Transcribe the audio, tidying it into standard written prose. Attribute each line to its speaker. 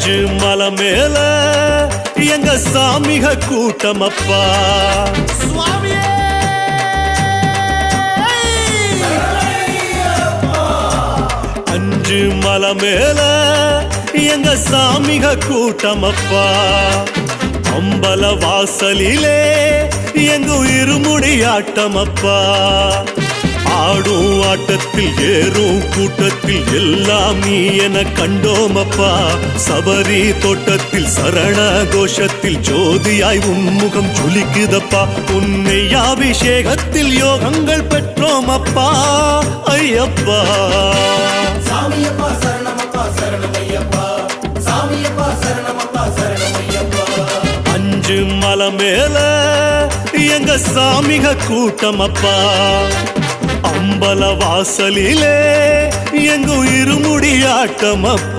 Speaker 1: அஞ்சு மலை மேல எங்க சாமிக கூட்டமப்பா அஞ்சு மலை மேல எங்க சாமிக கூட்டமப்பா அம்பல வாசலிலே எங்க இருமுடி ஆட்டமப்பா ஆடும் ஆட்டத்தில் ஏறும் கூட்டத்தில் எல்லாம் நீ என கண்டோமப்பா சபரி தோட்டத்தில் சரண கோஷத்தில் ஜோதியாய் உன்முகம் ஜொலிக்குதப்பா உன்னை அபிஷேகத்தில் யோகங்கள் பெற்றோமப்பா ஐயப்பா
Speaker 2: சாமியப்பா சரணமப்பா சரணமையப்பா சாமியப்பா சரணமப்பா சரணமையப்பா
Speaker 1: அஞ்சு மலை மேல எங்க சாமிக கூட்டமப்பா அம்பல வாசலிலே எங்க இருமுடி ஆட்டமப்பா